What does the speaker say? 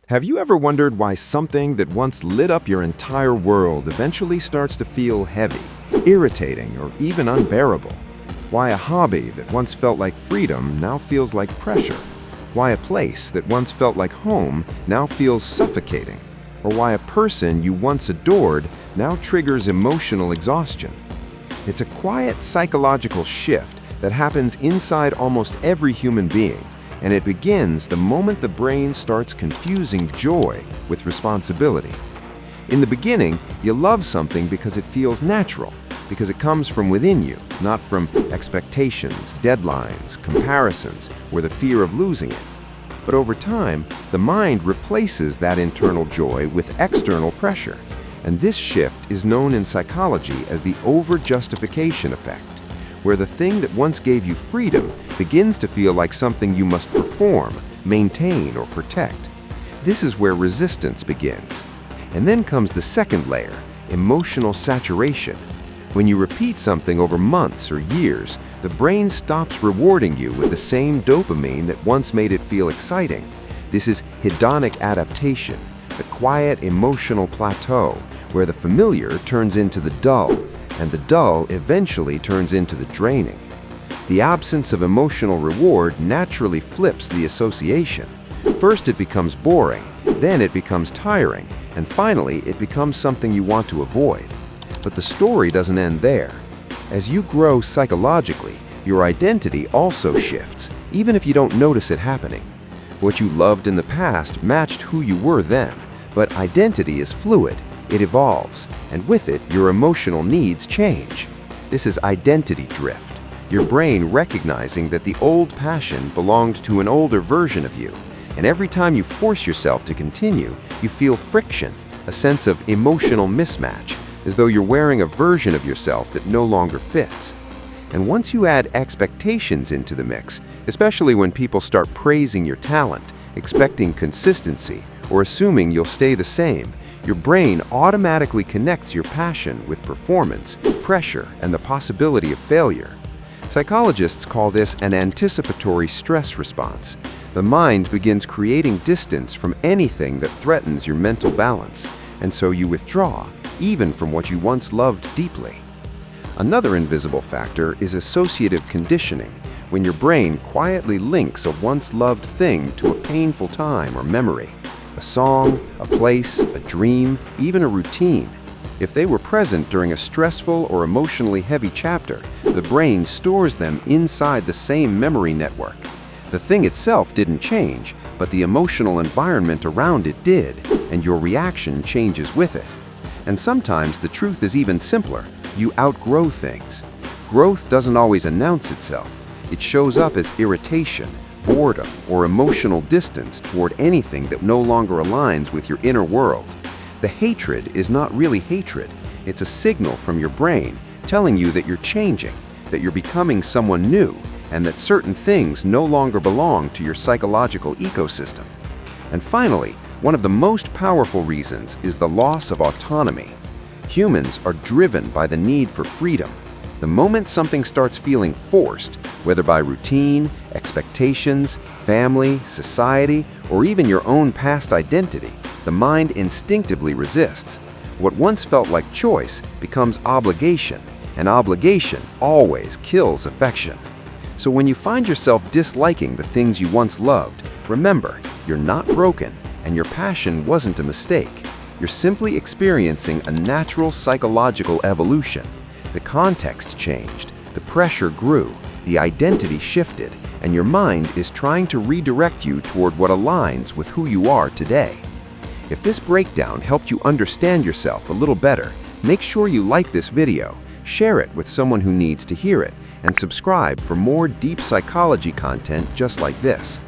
Have you ever wondered why something that once lit up your entire world eventually starts to feel heavy, irritating, or even unbearable? Why a hobby that once felt like freedom now feels like pressure? Why a place that once felt like home now feels suffocating? Or why a person you once adored now triggers emotional exhaustion? It's a quiet psychological shift that happens inside almost every human being, and it begins the moment the brain starts confusing joy with responsibility. In the beginning, you love something because it feels natural, because it comes from within you, not from expectations, deadlines, comparisons, or the fear of losing it. But over time, the mind replaces that internal joy with external pressure, and this shift is known in psychology as the overjustification effect, where the thing that once gave you freedom begins to feel like something you must perform, maintain, or protect. This is where resistance begins. And then comes the second layer, emotional saturation. When you repeat something over months or years, the brain stops rewarding you with the same dopamine that once made it feel exciting. This is hedonic adaptation, the quiet emotional plateau, where the familiar turns into the dull, and the dull eventually turns into the draining. The absence of emotional reward naturally flips the association. First it becomes boring, then it becomes tiring, and finally it becomes something you want to avoid. But the story doesn't end there. As you grow psychologically, your identity also shifts, even if you don't notice it happening. What you loved in the past matched who you were then, but identity is fluid. It evolves, and with it, your emotional needs change. This is identity drift, your brain recognizing that the old passion belonged to an older version of you, and every time you force yourself to continue, you feel friction, a sense of emotional mismatch, as though you're wearing a version of yourself that no longer fits. And once you add expectations into the mix, especially when people start praising your talent, expecting consistency, or assuming you'll stay the same, your brain automatically connects your passion with performance, pressure, and the possibility of failure. Psychologists call this an anticipatory stress response. The mind begins creating distance from anything that threatens your mental balance, and so you withdraw, even from what you once loved deeply. Another invisible factor is associative conditioning, when your brain quietly links a once-loved thing to a painful time or memory. A song, a place, a dream, even a routine. If they were present during a stressful or emotionally heavy chapter, the brain stores them inside the same memory network. The thing itself didn't change, but the emotional environment around it did, and your reaction changes with it. And sometimes the truth is even simpler. You outgrow things. Growth doesn't always announce itself. It shows up as irritation, boredom, or emotional distance toward anything that no longer aligns with your inner world. The hatred is not really hatred. It's a signal from your brain telling you that you're changing, that you're becoming someone new, and that certain things no longer belong to your psychological ecosystem. And finally, one of the most powerful reasons is the loss of autonomy. Humans are driven by the need for freedom. The moment something starts feeling forced, whether by routine, expectations, family, society, or even your own past identity, the mind instinctively resists. What once felt like choice becomes obligation, and obligation always kills affection. So when you find yourself disliking the things you once loved, remember, you're not broken, and your passion wasn't a mistake. You're simply experiencing a natural psychological evolution. The context changed, the pressure grew, the identity shifted, and your mind is trying to redirect you toward what aligns with who you are today. If this breakdown helped you understand yourself a little better, make sure you like this video, share it with someone who needs to hear it, and subscribe for more deep psychology content just like this.